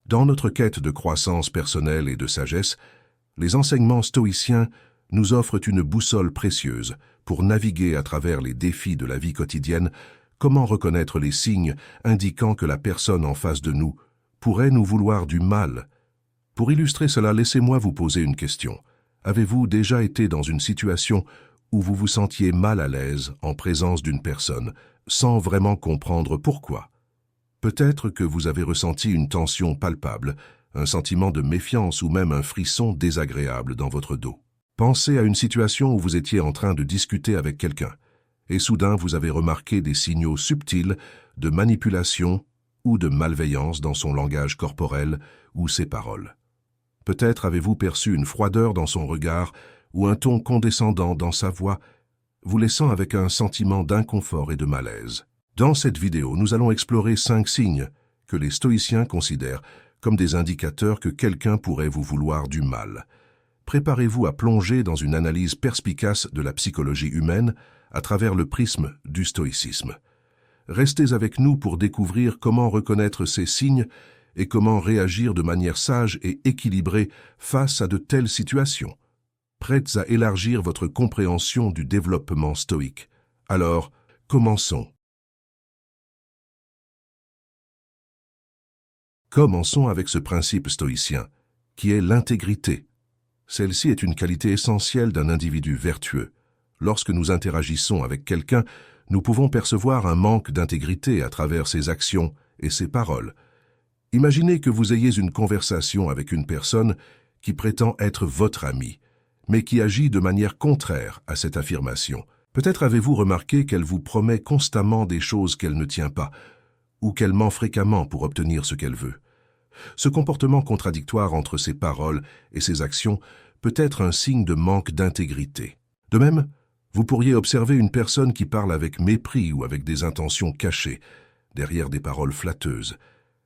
Dans notre quête de croissance personnelle et de sagesse, les enseignements stoïciens nous offrent une boussole précieuse pour naviguer à travers les défis de la vie quotidienne. Comment reconnaître les signes indiquant que la personne en face de nous pourrait nous vouloir du mal? Pour illustrer cela, laissez-moi vous poser une question. Avez-vous déjà été dans une situation où vous vous sentiez mal à l'aise en présence d'une personne, sans vraiment comprendre pourquoi? Peut-être que vous avez ressenti une tension palpable, un sentiment de méfiance ou même un frisson désagréable dans votre dos. Pensez à une situation où vous étiez en train de discuter avec quelqu'un, et soudain vous avez remarqué des signaux subtils de manipulation ou de malveillance dans son langage corporel ou ses paroles. Peut-être avez-vous perçu une froideur dans son regard ou un ton condescendant dans sa voix, vous laissant avec un sentiment d'inconfort et de malaise. Dans cette vidéo, nous allons explorer 5 signes que les stoïciens considèrent comme des indicateurs que quelqu'un pourrait vous vouloir du mal. Préparez-vous à plonger dans une analyse perspicace de la psychologie humaine à travers le prisme du stoïcisme. Restez avec nous pour découvrir comment reconnaître ces signes et comment réagir de manière sage et équilibrée face à de telles situations. Prêtes à élargir votre compréhension du développement stoïque. Alors, commençons. Commençons avec ce principe stoïcien, qui est l'intégrité. Celle-ci est une qualité essentielle d'un individu vertueux. Lorsque nous interagissons avec quelqu'un, nous pouvons percevoir un manque d'intégrité à travers ses actions et ses paroles. Imaginez que vous ayez une conversation avec une personne qui prétend être votre ami, mais qui agit de manière contraire à cette affirmation. Peut-être avez-vous remarqué qu'elle vous promet constamment des choses qu'elle ne tient pas, ou qu'elle ment fréquemment pour obtenir ce qu'elle veut. Ce comportement contradictoire entre ses paroles et ses actions peut être un signe de manque d'intégrité. De même, vous pourriez observer une personne qui parle avec mépris ou avec des intentions cachées, derrière des paroles flatteuses.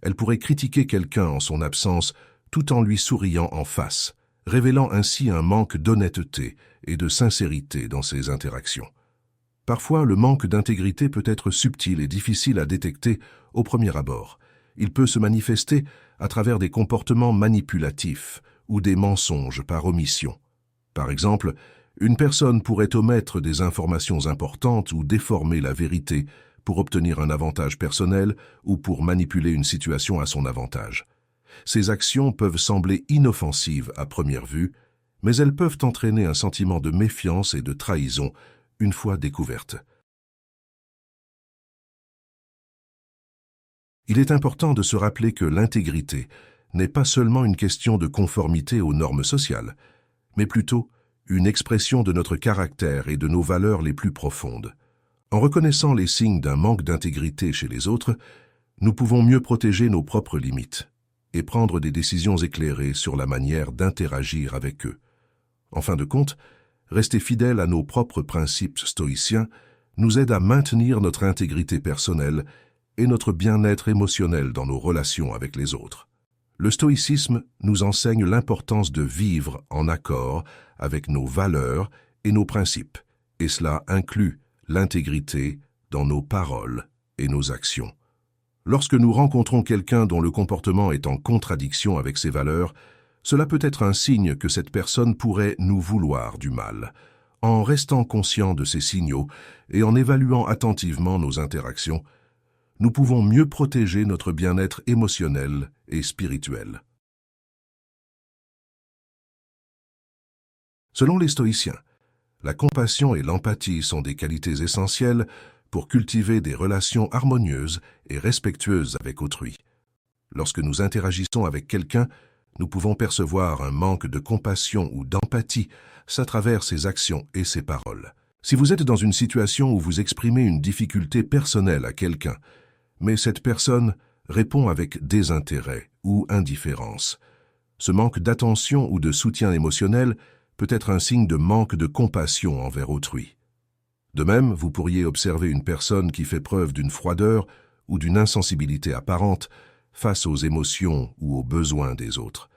Elle pourrait critiquer quelqu'un en son absence tout en lui souriant en face, révélant ainsi un manque d'honnêteté et de sincérité dans ses interactions. Parfois, le manque d'intégrité peut être subtil et difficile à détecter au premier abord. Il peut se manifester à travers des comportements manipulatifs ou des mensonges par omission. Par exemple, une personne pourrait omettre des informations importantes ou déformer la vérité pour obtenir un avantage personnel ou pour manipuler une situation à son avantage. Ces actions peuvent sembler inoffensives à première vue, mais elles peuvent entraîner un sentiment de méfiance et de trahison une fois découvertes. Il est important de se rappeler que l'intégrité n'est pas seulement une question de conformité aux normes sociales, mais plutôt une expression de notre caractère et de nos valeurs les plus profondes. En reconnaissant les signes d'un manque d'intégrité chez les autres, nous pouvons mieux protéger nos propres limites et prendre des décisions éclairées sur la manière d'interagir avec eux. En fin de compte, rester fidèle à nos propres principes stoïciens nous aide à maintenir notre intégrité personnelle et notre bien-être émotionnel dans nos relations avec les autres. Le stoïcisme nous enseigne l'importance de vivre en accord avec nos valeurs et nos principes, et cela inclut l'intégrité dans nos paroles et nos actions. Lorsque nous rencontrons quelqu'un dont le comportement est en contradiction avec ses valeurs, cela peut être un signe que cette personne pourrait nous vouloir du mal. En restant conscient de ces signaux et en évaluant attentivement nos interactions, nous pouvons mieux protéger notre bien-être émotionnel et spirituel. Selon les stoïciens, la compassion et l'empathie sont des qualités essentielles pour cultiver des relations harmonieuses et respectueuses avec autrui. Lorsque nous interagissons avec quelqu'un, nous pouvons percevoir un manque de compassion ou d'empathie à travers ses actions et ses paroles. Si vous êtes dans une situation où vous exprimez une difficulté personnelle à quelqu'un, mais cette personne répond avec désintérêt ou indifférence, ce manque d'attention ou de soutien émotionnel peut être un signe de manque de compassion envers autrui. De même, vous pourriez observer une personne qui fait preuve d'une froideur ou d'une insensibilité apparente face aux émotions ou aux besoins des autres.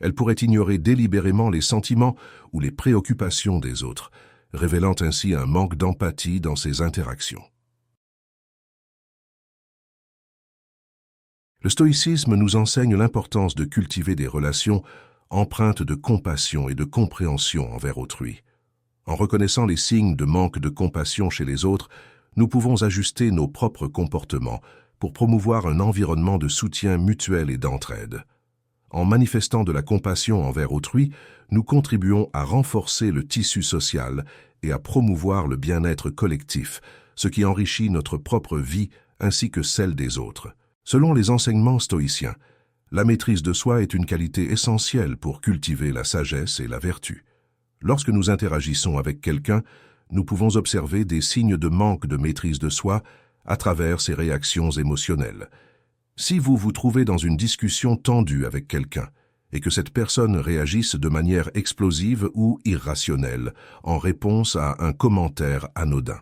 Elle pourrait ignorer délibérément les sentiments ou les préoccupations des autres, révélant ainsi un manque d'empathie dans ses interactions. Le stoïcisme nous enseigne l'importance de cultiver des relations empreintes de compassion et de compréhension envers autrui. En reconnaissant les signes de manque de compassion chez les autres, nous pouvons ajuster nos propres comportements pour promouvoir un environnement de soutien mutuel et d'entraide. En manifestant de la compassion envers autrui, nous contribuons à renforcer le tissu social et à promouvoir le bien-être collectif, ce qui enrichit notre propre vie ainsi que celle des autres. Selon les enseignements stoïciens, la maîtrise de soi est une qualité essentielle pour cultiver la sagesse et la vertu. Lorsque nous interagissons avec quelqu'un, nous pouvons observer des signes de manque de maîtrise de soi à travers ses réactions émotionnelles. Si vous vous trouvez dans une discussion tendue avec quelqu'un et que cette personne réagisse de manière explosive ou irrationnelle en réponse à un commentaire anodin,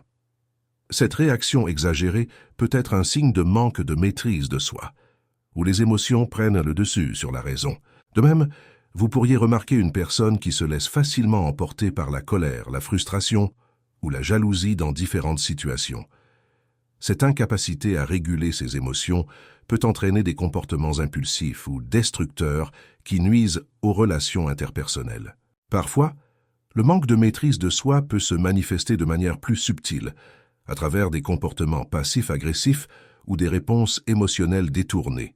cette réaction exagérée peut être un signe de manque de maîtrise de soi, où les émotions prennent le dessus sur la raison. De même, vous pourriez remarquer une personne qui se laisse facilement emporter par la colère, la frustration ou la jalousie dans différentes situations. Cette incapacité à réguler ses émotions peut entraîner des comportements impulsifs ou destructeurs qui nuisent aux relations interpersonnelles. Parfois, le manque de maîtrise de soi peut se manifester de manière plus subtile, à travers des comportements passifs-agressifs ou des réponses émotionnelles détournées.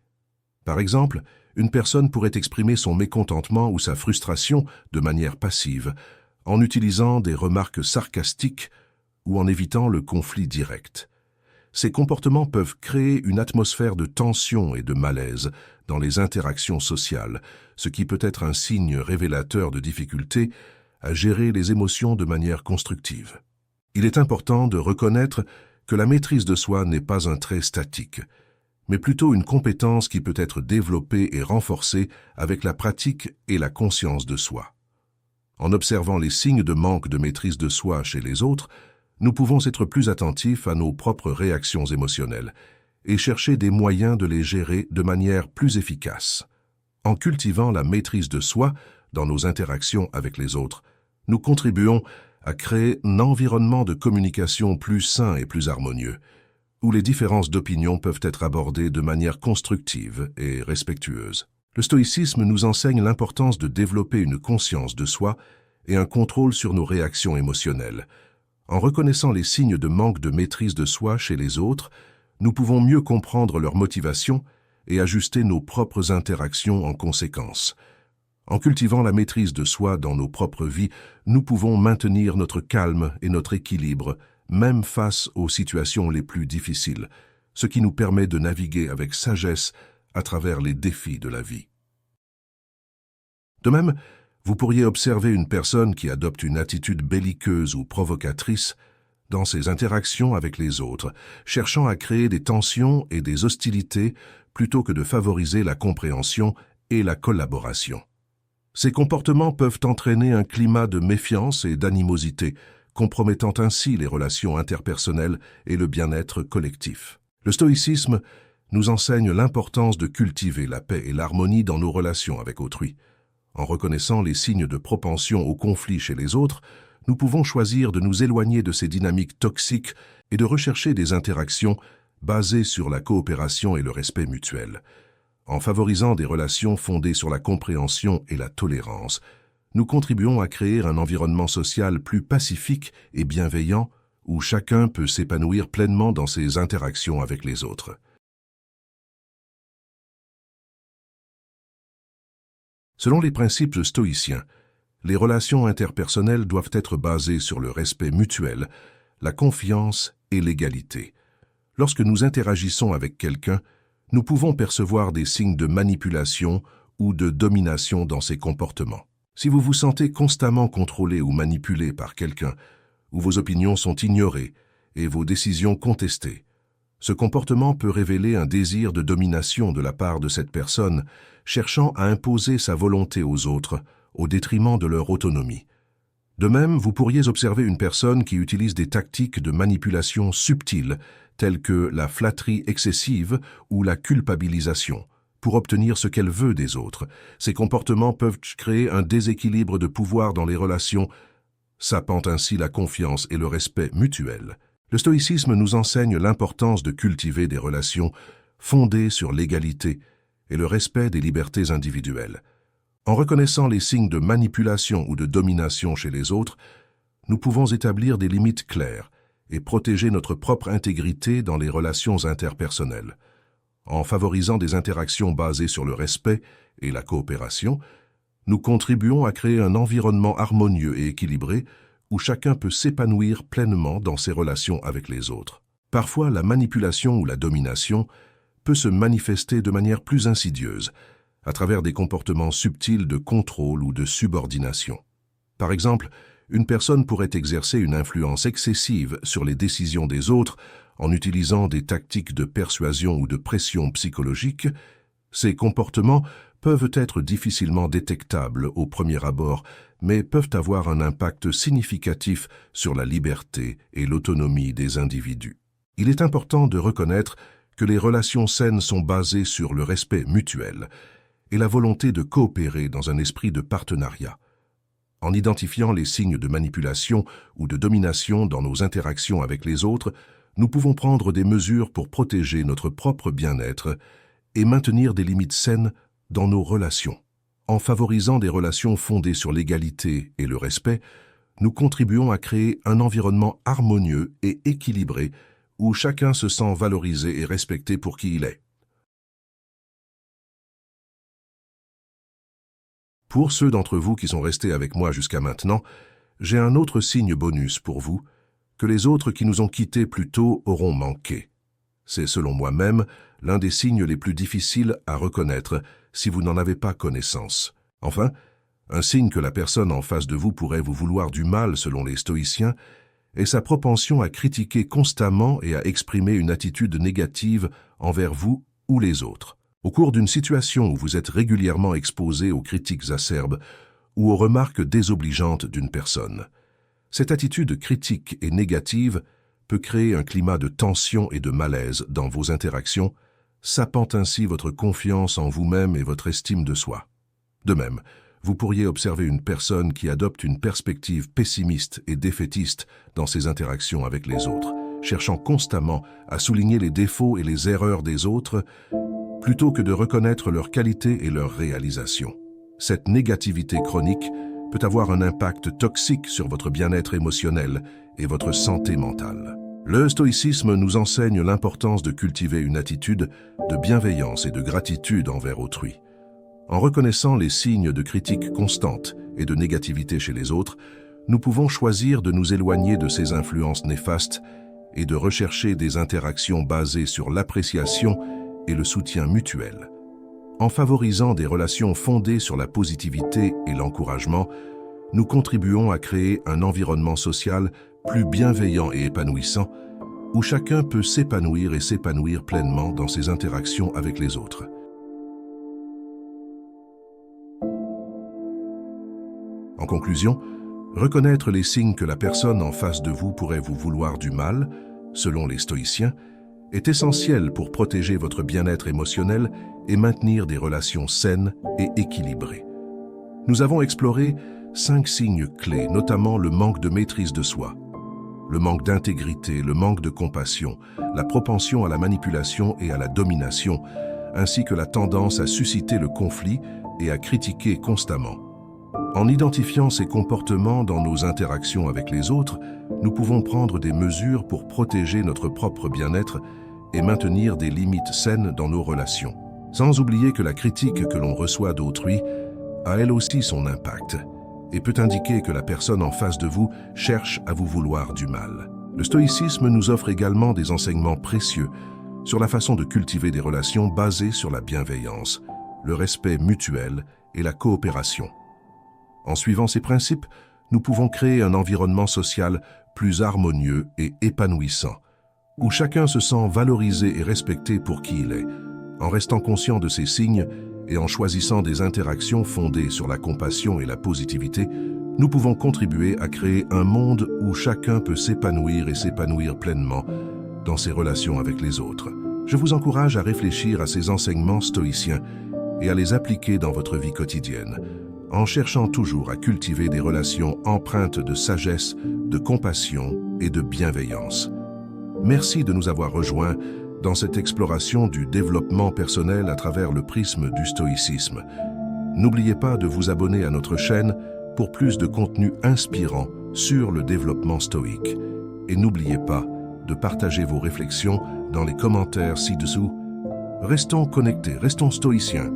Par exemple, une personne pourrait exprimer son mécontentement ou sa frustration de manière passive, en utilisant des remarques sarcastiques ou en évitant le conflit direct. Ces comportements peuvent créer une atmosphère de tension et de malaise dans les interactions sociales, ce qui peut être un signe révélateur de difficultés à gérer les émotions de manière constructive. Il est important de reconnaître que la maîtrise de soi n'est pas un trait statique, mais plutôt une compétence qui peut être développée et renforcée avec la pratique et la conscience de soi. En observant les signes de manque de maîtrise de soi chez les autres, nous pouvons être plus attentifs à nos propres réactions émotionnelles et chercher des moyens de les gérer de manière plus efficace. En cultivant la maîtrise de soi dans nos interactions avec les autres, nous contribuons à créer un environnement de communication plus sain et plus harmonieux, où les différences d'opinion peuvent être abordées de manière constructive et respectueuse. Le stoïcisme nous enseigne l'importance de développer une conscience de soi et un contrôle sur nos réactions émotionnelles. En reconnaissant les signes de manque de maîtrise de soi chez les autres, nous pouvons mieux comprendre leurs motivations et ajuster nos propres interactions en conséquence. En cultivant la maîtrise de soi dans nos propres vies, nous pouvons maintenir notre calme et notre équilibre, même face aux situations les plus difficiles, ce qui nous permet de naviguer avec sagesse à travers les défis de la vie. De même, vous pourriez observer une personne qui adopte une attitude belliqueuse ou provocatrice dans ses interactions avec les autres, cherchant à créer des tensions et des hostilités plutôt que de favoriser la compréhension et la collaboration. Ces comportements peuvent entraîner un climat de méfiance et d'animosité, compromettant ainsi les relations interpersonnelles et le bien-être collectif. Le stoïcisme nous enseigne l'importance de cultiver la paix et l'harmonie dans nos relations avec autrui. En reconnaissant les signes de propension au conflit chez les autres, nous pouvons choisir de nous éloigner de ces dynamiques toxiques et de rechercher des interactions basées sur la coopération et le respect mutuel. En favorisant des relations fondées sur la compréhension et la tolérance, nous contribuons à créer un environnement social plus pacifique et bienveillant où chacun peut s'épanouir pleinement dans ses interactions avec les autres. Selon les principes stoïciens, les relations interpersonnelles doivent être basées sur le respect mutuel, la confiance et l'égalité. Lorsque nous interagissons avec quelqu'un, nous pouvons percevoir des signes de manipulation ou de domination dans ses comportements. Si vous vous sentez constamment contrôlé ou manipulé par quelqu'un, où vos opinions sont ignorées et vos décisions contestées, ce comportement peut révéler un désir de domination de la part de cette personne, cherchant à imposer sa volonté aux autres, au détriment de leur autonomie. De même, vous pourriez observer une personne qui utilise des tactiques de manipulation subtiles, telles que la flatterie excessive ou la culpabilisation, pour obtenir ce qu'elle veut des autres. Ces comportements peuvent créer un déséquilibre de pouvoir dans les relations, sapant ainsi la confiance et le respect mutuel. Le stoïcisme nous enseigne l'importance de cultiver des relations fondée sur l'égalité et le respect des libertés individuelles. En reconnaissant les signes de manipulation ou de domination chez les autres, nous pouvons établir des limites claires et protéger notre propre intégrité dans les relations interpersonnelles. En favorisant des interactions basées sur le respect et la coopération, nous contribuons à créer un environnement harmonieux et équilibré où chacun peut s'épanouir pleinement dans ses relations avec les autres. Parfois, la manipulation ou la domination peut se manifester de manière plus insidieuse, à travers des comportements subtils de contrôle ou de subordination. Par exemple, une personne pourrait exercer une influence excessive sur les décisions des autres en utilisant des tactiques de persuasion ou de pression psychologique. Ces comportements peuvent être difficilement détectables au premier abord, mais peuvent avoir un impact significatif sur la liberté et l'autonomie des individus. Il est important de reconnaître que les relations saines sont basées sur le respect mutuel et la volonté de coopérer dans un esprit de partenariat. En identifiant les signes de manipulation ou de domination dans nos interactions avec les autres, nous pouvons prendre des mesures pour protéger notre propre bien-être et maintenir des limites saines dans nos relations. En favorisant des relations fondées sur l'égalité et le respect, nous contribuons à créer un environnement harmonieux et équilibré où chacun se sent valorisé et respecté pour qui il est. Pour ceux d'entre vous qui sont restés avec moi jusqu'à maintenant, j'ai un autre signe bonus pour vous, que les autres qui nous ont quittés plus tôt auront manqué. C'est, selon moi-même, l'un des signes les plus difficiles à reconnaître si vous n'en avez pas connaissance. Enfin, un signe que la personne en face de vous pourrait vous vouloir du mal selon les stoïciens est sa propension à critiquer constamment et à exprimer une attitude négative envers vous ou les autres. Au cours d'une situation où vous êtes régulièrement exposé aux critiques acerbes ou aux remarques désobligeantes d'une personne, cette attitude critique et négative peut créer un climat de tension et de malaise dans vos interactions, sapant ainsi votre confiance en vous-même et votre estime de soi. De même, vous pourriez observer une personne qui adopte une perspective pessimiste et défaitiste dans ses interactions avec les autres, cherchant constamment à souligner les défauts et les erreurs des autres, plutôt que de reconnaître leurs qualités et leurs réalisations. Cette négativité chronique peut avoir un impact toxique sur votre bien-être émotionnel et votre santé mentale. Le stoïcisme nous enseigne l'importance de cultiver une attitude de bienveillance et de gratitude envers autrui. En reconnaissant les signes de critique constante et de négativité chez les autres, nous pouvons choisir de nous éloigner de ces influences néfastes et de rechercher des interactions basées sur l'appréciation et le soutien mutuel. En favorisant des relations fondées sur la positivité et l'encouragement, nous contribuons à créer un environnement social plus bienveillant et épanouissant, où chacun peut s'épanouir et s'épanouir pleinement dans ses interactions avec les autres. En conclusion, reconnaître les signes que la personne en face de vous pourrait vous vouloir du mal, selon les stoïciens, est essentiel pour protéger votre bien-être émotionnel et maintenir des relations saines et équilibrées. Nous avons exploré 5 signes clés, notamment le manque de maîtrise de soi, le manque d'intégrité, le manque de compassion, la propension à la manipulation et à la domination, ainsi que la tendance à susciter le conflit et à critiquer constamment. En identifiant ces comportements dans nos interactions avec les autres, nous pouvons prendre des mesures pour protéger notre propre bien-être et maintenir des limites saines dans nos relations. Sans oublier que la critique que l'on reçoit d'autrui a elle aussi son impact et peut indiquer que la personne en face de vous cherche à vous vouloir du mal. Le stoïcisme nous offre également des enseignements précieux sur la façon de cultiver des relations basées sur la bienveillance, le respect mutuel et la coopération. En suivant ces principes, nous pouvons créer un environnement social plus harmonieux et épanouissant, où chacun se sent valorisé et respecté pour qui il est, en restant conscient de ces signes et en choisissant des interactions fondées sur la compassion et la positivité, nous pouvons contribuer à créer un monde où chacun peut s'épanouir et s'épanouir pleinement dans ses relations avec les autres. Je vous encourage à réfléchir à ces enseignements stoïciens et à les appliquer dans votre vie quotidienne, en cherchant toujours à cultiver des relations empreintes de sagesse, de compassion et de bienveillance. Merci de nous avoir rejoints dans cette exploration du développement personnel à travers le prisme du stoïcisme. N'oubliez pas de vous abonner à notre chaîne pour plus de contenu inspirant sur le développement stoïque. Et n'oubliez pas de partager vos réflexions dans les commentaires ci-dessous. Restons connectés, restons stoïciens.